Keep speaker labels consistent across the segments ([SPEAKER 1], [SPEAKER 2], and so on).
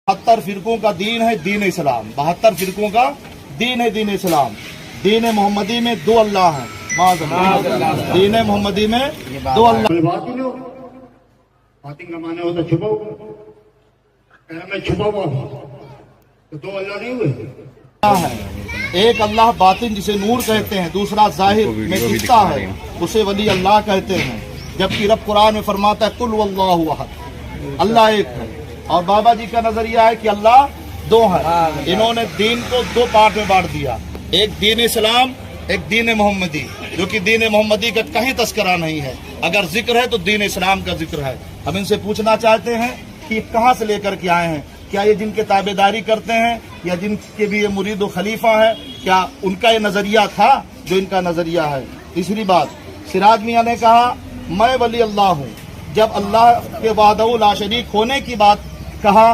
[SPEAKER 1] 72 फिरकों का दीन है दीन इस्लाम। 72 फिरकों का दीन है दीन इस्लाम। दीन मोहम्मदी में 2 अल्लाह हैं। दीन मोहम्मदी में 2 अल्लाह।
[SPEAKER 2] बातिंग का माने होता छुपा हुआ, में छुपा हुआ तो 2 अल्लाह नहीं हुए
[SPEAKER 1] है। एक अल्लाह बातिन जिसे नूर कहते हैं, दूसरा जाहिर में दिखता है, उसे वली अल्लाह कहते हैं। जबकि रब कुरान में फरमाता है कुल वल्लाहु अहद, अल्लाह एक है। और बाबा जी का नजरिया है कि अल्लाह 2 है। इन्होंने दीन को 2 पार्ट में बांट दिया, एक दीन इस्लाम, एक दीन मोहम्मदी, जो कि दीन मोहम्मदी का कहीं तस्करा नहीं है। अगर जिक्र है तो दीन इस्लाम का जिक्र है। हम इनसे पूछना चाहते हैं कि कहाँ से लेकर के आए हैं, क्या ये जिनके ताबेदारी करते हैं या जिनके भी ये मुरीद व खलीफा है, क्या उनका ये नजरिया था जो इनका नजरिया है। तीसरी बात, सिराज मियाँ ने कहा मैं वली अल्लाह हूँ। जब अल्लाह के वादउ ला शरीक होने की बात कहा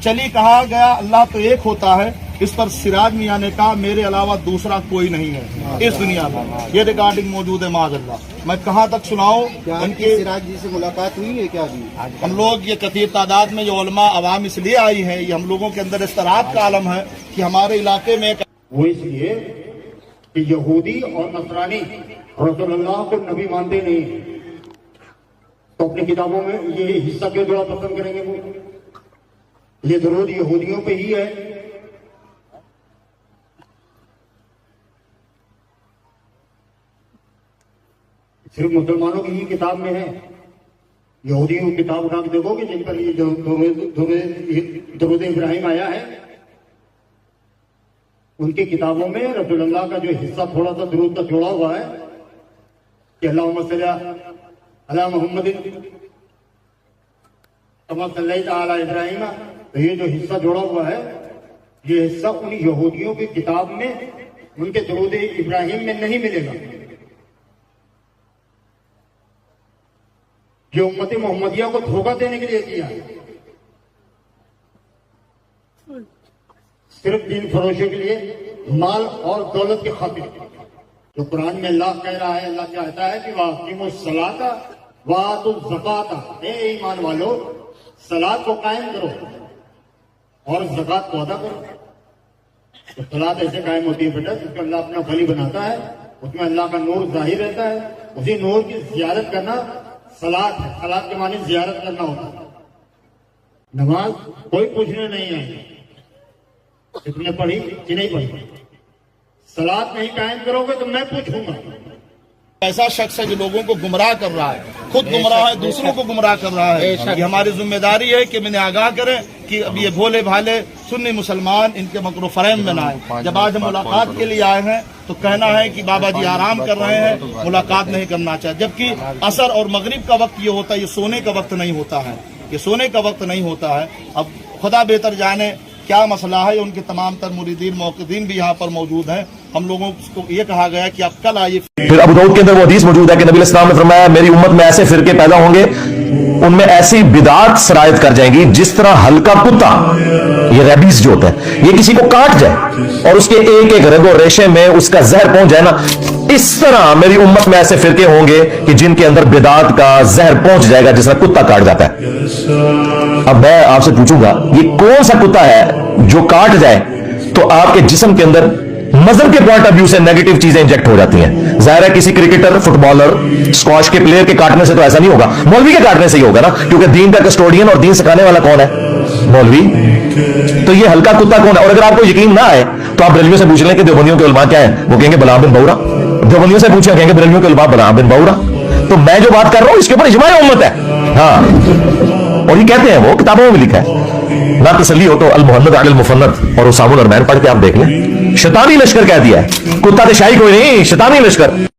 [SPEAKER 1] कहा गया अल्लाह तो एक होता है, इस पर सिराज मियाँ ने कहा मेरे अलावा दूसरा कोई नहीं है इस दुनिया में। ये रिकॉर्डिंग मौजूद है माज़अल्लाह। मैं कहाँ तक सुनाऊं?
[SPEAKER 3] उनके सिराज जी से मुलाकात हुई है क्या अभी?
[SPEAKER 1] हम लोग ये कथीर तादाद में जो उलमा अवाम इसलिए आई है, ये हम लोगों के अंदर इस्तराब का आलम है कि हमारे इलाके में
[SPEAKER 2] वो इसलिए कि यहूदी और नसरानी रसूलुल्लाह को नबी मानते नहीं, तो अपनी किताबों में ये हिस्सा क्यों जोड़ा पसंद करेंगे? वो ये दरूद यहूदियों पे ही है। सिर्फ मुसलमानों की ही किताब में है। यहूदियों की किताब उठा के देखोगे जिन पर ये दरूद इब्राहिम आया है, उनकी किताबों में रसूलुल्लाह का जो हिस्सा थोड़ा सा दरूद का जोड़ा हुआ है कि अल्लाहुम्मा सल्ली अला मुहम्मदिन कमा सल्लैता अला इब्राहिम, तो ये जो हिस्सा जोड़ा हुआ है, ये हिस्सा उन यहूदियों की किताब में उनके दरूद इब्राहिम में नहीं मिलेगा। जो उम्मत मोहम्मदिया को धोखा देने के लिए किया, सिर्फ दीन फरोशों के लिए, माल और दौलत की खातिर। जो कुरान में अल्लाह कह रहा है, अल्लाह कहता है कि वाक़िमुस सलाता व आतुज़ ज़काता, हे ईमान वालो सलात को कायम करो और ज़कात को अदा करो। तो सलात ऐसे कायम होती है बेटा जिसको अल्लाह अपना वली बनाता है, उसमें अल्लाह का नूर जाहिर रहता है। उसी नूर की ज़ियारत करना सलात है। सलात के माने ज़ियारत करना होता है। नमाज कोई पूछने नहीं है तुमने पढ़ी कि नहीं पढ़ी, सलात नहीं कायम करोगे तो मैं पूछूंगा।
[SPEAKER 1] ऐसा शख्स है जो लोगों को गुमराह कर रहा है, खुद गुमराह है, दूसरों को गुमराह कर रहा है। ये हमारी जिम्मेदारी है कि मैंने आगाह करें कि अब ये भोले भाले सुन्नी मुसलमान इनके मकरो फरेम में ना आए। जब आज हम मुलाकात के लिए आए हैं तो कहना है कि बाबा जी आराम कर रहे हैं, मुलाकात नहीं करना चाहिए। जबकि असर और मगरिब का वक्त ये होता है, ये सोने का वक्त नहीं होता है, ये सोने का वक्त नहीं होता है। अब खुदा बेहतर जाने क्या मसला है। उनके तमाम तर मुरीदीन मौक़िदीन भी यहाँ पर मौजूद हैं। हम लोगों को ये कहा गया कि आप कल आइए।
[SPEAKER 4] फिर अबू दाऊद के अंदर वो हदीस मौजूद है कि नबी अलैहि सलाम ने फरमाया मेरी उम्मत में ऐसे फिरके पैदा होंगे, उनमें ऐसी बिदात सरायत कर जाएंगी जिस तरह हल्का कुत्ता, ये रेबीज जो होता है, ये किसी को काट जाए और उसके एक एक रगो रेशे में उसका जहर पहुंच जाए ना, इस तरह मेरी उम्मत में ऐसे फिरके होंगे कि जिनके अंदर बिदात का जहर पहुंच जाएगा जिस तरह कुत्ता काट जाता है। अब मैं आपसे पूछूंगा ये कौन सा कुत्ता है जो काट जाए तो आपके जिस्म के अंदर मजहब के पॉइंट ऑफ व्यू से नेगेटिव चीजें इंजेक्ट हो जाती हैं। जाहिर है किसी क्रिकेटर, फुटबॉलर, स्क्वाश के प्लेयर के काटने से तो ऐसा नहीं होगा, मौलवी के काटने से ही होगा ना, क्योंकि दीन का कस्टोडियन और दीन सिखाने वाला कौन है? मौलवी। तो ये हल्का कुत्ता कौन है? और अगर आपको यकीन ना आए तो आप बरेलवियों से पूछ लें कि देवबंदियों के उलमा क्या है, वो कहेंगे बला बिन बौरा। देवबंदियों से पूछें, कहेंगे बरेलवियों के उलमा बला बिन बौरा। तो मैं जो बात कर रहा हूं इसके ऊपर इजमाए उम्मत है। हाँ, और ये कहते हैं, वो किताबों में लिखा है। ना तसल्ली हो तो अल मुहन्नद अल मुफन्नद और उसामुल अरमैन पढ़ के आप देख लें। शैतानी लश्कर कह दिया है, कुत्ता तो शाही कोई नहीं, शैतानी लश्कर।